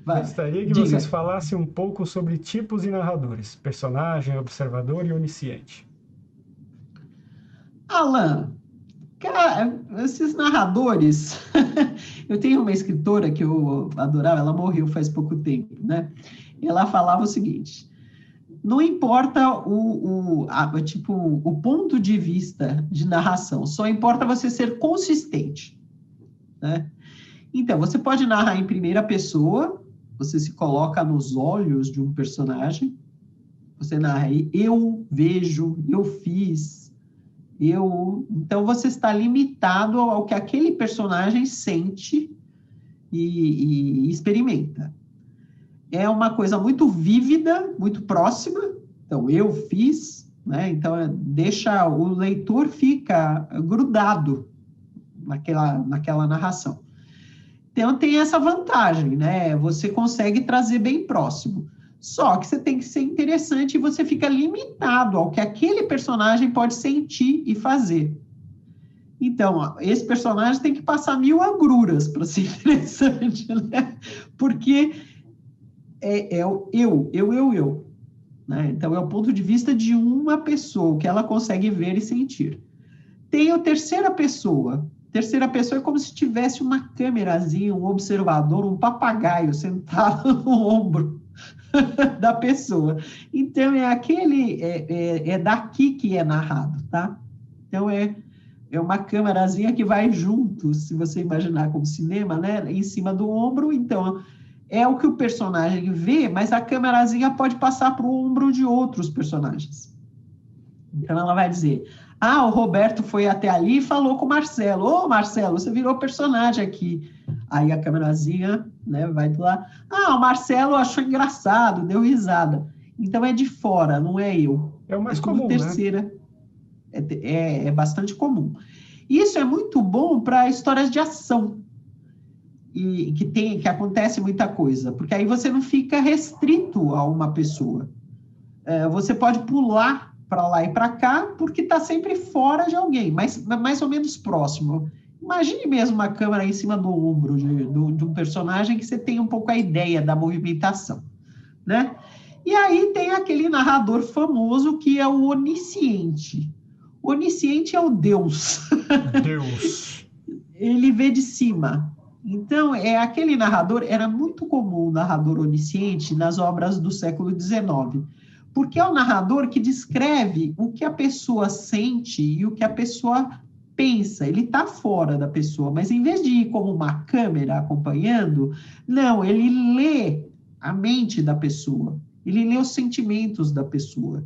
Vai, Gostaria que vocês diga. falassem um pouco sobre tipos de narradores: personagem, observador e onisciente. Alan, cara, esses narradores. Eu tenho uma escritora que eu adorava, ela morreu faz pouco tempo, né? Ela falava o seguinte: não importa tipo, o ponto de vista de narração, só importa você ser consistente, né? Então, você pode narrar em primeira pessoa, você se coloca nos olhos de um personagem, você narra aí, eu vejo, eu fiz, eu. Então, você está limitado ao que aquele personagem sente e experimenta. É uma coisa muito vívida, muito próxima. Então, eu fiz, né? Então, deixa o leitor fica grudado naquela narração. Então, tem essa vantagem, né? Você consegue trazer bem próximo. Só que você tem que ser interessante e você fica limitado ao que aquele personagem pode sentir e fazer. Então, esse personagem tem que passar 1000 agruras para ser interessante, né? Porque é o eu. Né? Então, é o ponto de vista de uma pessoa, o que ela consegue ver e sentir. Tem a terceira pessoa. Terceira pessoa é como se tivesse uma câmerazinha, um observador, um papagaio sentado no ombro da pessoa. Então, é daqui que é narrado, tá? Então, é uma câmerazinha que vai junto, se você imaginar como cinema, né? Em cima do ombro. Então, é o que o personagem vê, mas a câmerazinha pode passar para o ombro de outros personagens. Então, ela vai dizer: o Roberto foi até ali e falou com o Marcelo. Ô, Marcelo, você virou personagem aqui. Aí a câmerazinha, né, vai lá. O Marcelo achou engraçado, deu risada. Então, é de fora, não é eu. É o É mais tudo comum, né? terceira. É bastante comum. Isso é muito bom para histórias de ação. E que acontece muita coisa. Porque aí você não fica restrito a uma pessoa. Você pode pular para lá e para cá, porque está sempre fora de alguém, mas mais ou menos próximo. Imagine mesmo uma câmera em cima do ombro de um personagem que você tem um pouco a ideia da movimentação, né? E aí tem aquele narrador famoso que é o onisciente. O onisciente é o Deus. Deus. Ele vê de cima. Então, aquele narrador, era muito comum o narrador onisciente nas obras do século XIX, porque é o narrador que descreve o que a pessoa sente e o que a pessoa pensa. Ele está fora da pessoa, mas em vez de ir como uma câmera acompanhando, não, ele lê a mente da pessoa, ele lê os sentimentos da pessoa.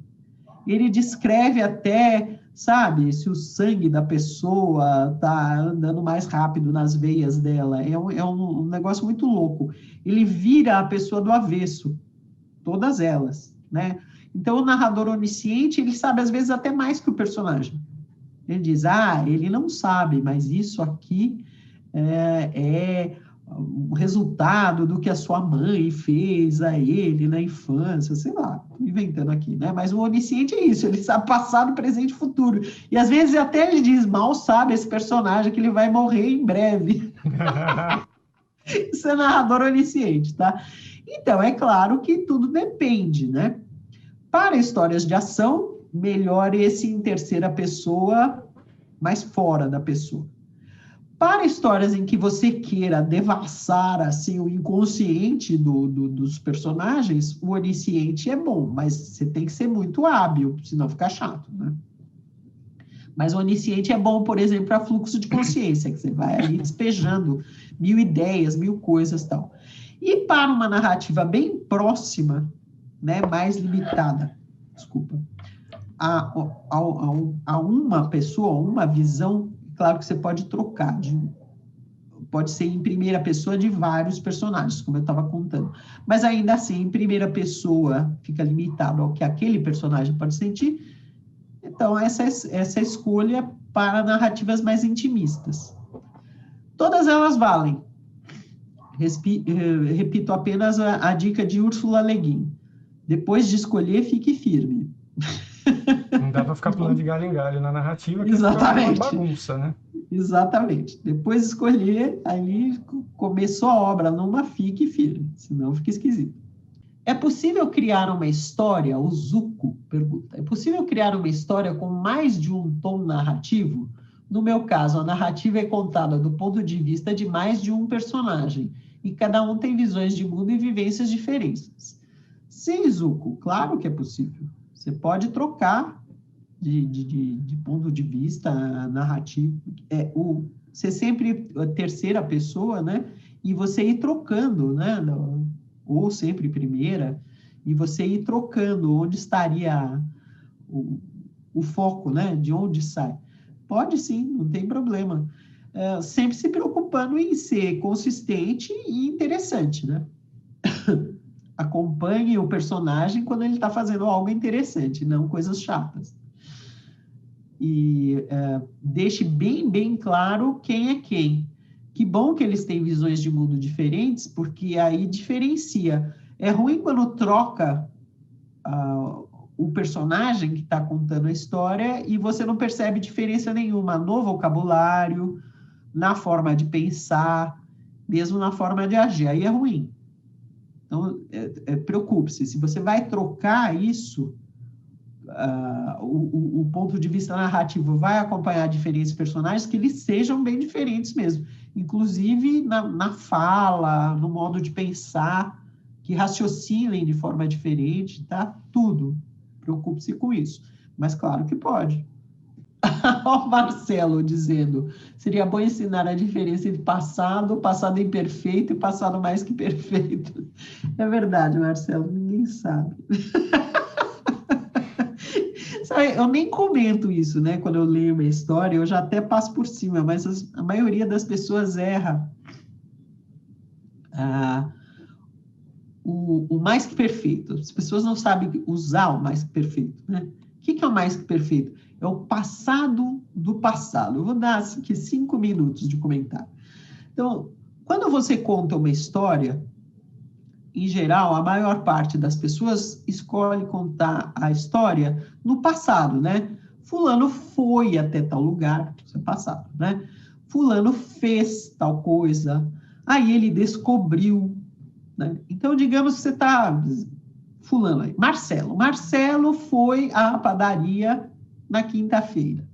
Ele descreve até, sabe, se o sangue da pessoa está andando mais rápido nas veias dela. É um negócio muito louco. Ele vira a pessoa do avesso, todas elas, né? Então, o narrador onisciente, ele sabe, às vezes, até mais que o personagem. Ele diz, ele não sabe, mas isso aqui é o resultado do que a sua mãe fez a ele na infância, sei lá, tô inventando aqui, né? Mas o onisciente é isso, ele sabe passado, presente e futuro. E às vezes até ele diz, mal sabe esse personagem que ele vai morrer em breve. Isso é narrador onisciente, tá? Então, é claro que tudo depende, né? Para histórias de ação, melhor esse em terceira pessoa, mais fora da pessoa. Para histórias em que você queira devassar assim, o inconsciente dos personagens, o onisciente é bom, mas você tem que ser muito hábil, senão fica chato, né? Mas o onisciente é bom, por exemplo, para fluxo de consciência, que você vai ali despejando 1000 ideias, 1000 coisas e tal. E para uma narrativa bem próxima, né, mais limitada, desculpa, a uma pessoa, uma visão, claro que você pode trocar, pode ser em primeira pessoa de vários personagens, como eu estava contando. Mas ainda assim, em primeira pessoa, fica limitado ao que aquele personagem pode sentir. Então, essa escolha para narrativas mais intimistas. Todas elas valem. Repito apenas a dica de Úrsula Le Guin. Depois de escolher, fique firme. Não dá para ficar pulando de galho em galho na narrativa, que fica uma Exatamente. bagunça, né? Exatamente. Depois de escolher, aí começou a obra, numa fique firme, senão fica esquisito. É possível criar uma história, o Zuko pergunta, é possível criar uma história com mais de um tom narrativo? No meu caso, a narrativa é contada do ponto de vista de mais de um personagem, e cada um tem visões de mundo e vivências diferentes. Sim, Zuko, claro que é possível. Você pode trocar de ponto de vista narrativo. Ser sempre a terceira pessoa, né? E você ir trocando, né? Ou sempre primeira, e você ir trocando onde estaria o foco, né? De onde sai. Pode sim, não tem problema. Sempre se preocupando em ser consistente e interessante, né? Acompanhe o personagem quando ele está fazendo algo interessante, não coisas chatas. E deixe bem claro quem é quem. Que bom que eles têm visões de mundo diferentes, porque aí diferencia. É ruim quando troca o personagem que está contando a história e você não percebe diferença nenhuma no vocabulário, na forma de pensar, mesmo na forma de agir. Aí é ruim. Então, preocupe-se. Se você vai trocar isso, o ponto de vista narrativo vai acompanhar diferentes personagens, que eles sejam bem diferentes mesmo. Inclusive na fala, no modo de pensar, que raciocinem de forma diferente, tá? Tudo. Preocupe-se com isso. Mas claro que pode. Olha o Marcelo dizendo, seria bom ensinar a diferença entre passado imperfeito e passado mais que perfeito. É verdade, Marcelo, ninguém sabe. Eu nem comento isso, né? Quando eu leio uma história, eu já até passo por cima, mas a maioria das pessoas erra o mais que perfeito. As pessoas não sabem usar o mais que perfeito, né? O que é o mais que perfeito? É o passado do passado. Eu vou dar aqui 5 minutos de comentário. Então, quando você conta uma história, em geral, a maior parte das pessoas escolhe contar a história no passado, né? Fulano foi até tal lugar, isso é passado, né? Fulano fez tal coisa, aí ele descobriu, né? Então, digamos que você está... Fulano aí, Marcelo. Marcelo foi à padaria na quinta-feira.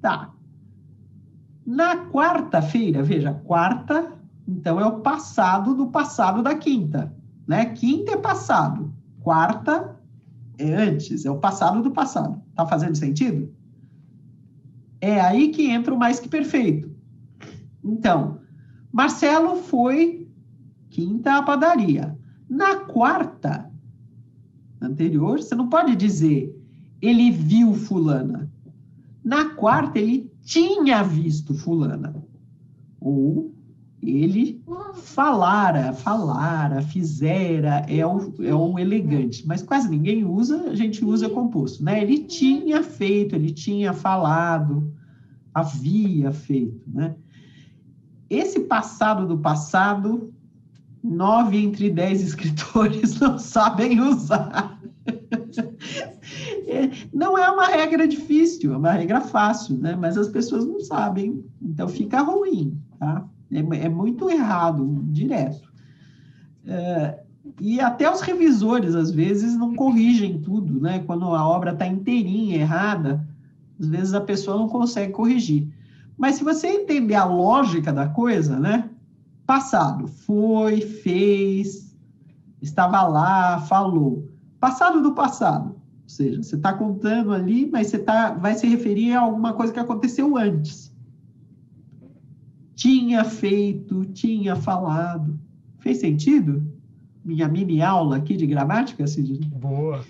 Tá. Na quarta-feira, veja, quarta, então é o passado do passado da quinta, né? Quinta é passado, quarta é antes, é o passado do passado. Tá fazendo sentido? É aí que entra o mais que perfeito. Então, Marcelo foi quinta à padaria. Na quarta anterior, você não pode dizer ele viu fulana. Na quarta, ele tinha visto fulana. Ou ele falara, fizera, é o elegante. Mas quase ninguém usa, a gente usa composto, né? Ele tinha feito, ele tinha falado, havia feito, né? Esse passado do passado, 9 entre 10 escritores não sabem usar. Não é uma regra difícil, é uma regra fácil, né? Mas as pessoas não sabem, então fica ruim, tá? É muito errado, direto. E até os revisores, às vezes, não corrigem tudo, né? Quando a obra está inteirinha, errada, às vezes a pessoa não consegue corrigir. Mas se você entender a lógica da coisa, né? Passado, foi, fez, estava lá, falou. Passado do passado. Ou seja, você está contando ali, mas você vai se referir a alguma coisa que aconteceu antes. Tinha feito, tinha falado. Fez sentido? Minha mini aula aqui de gramática, Cid? Boa.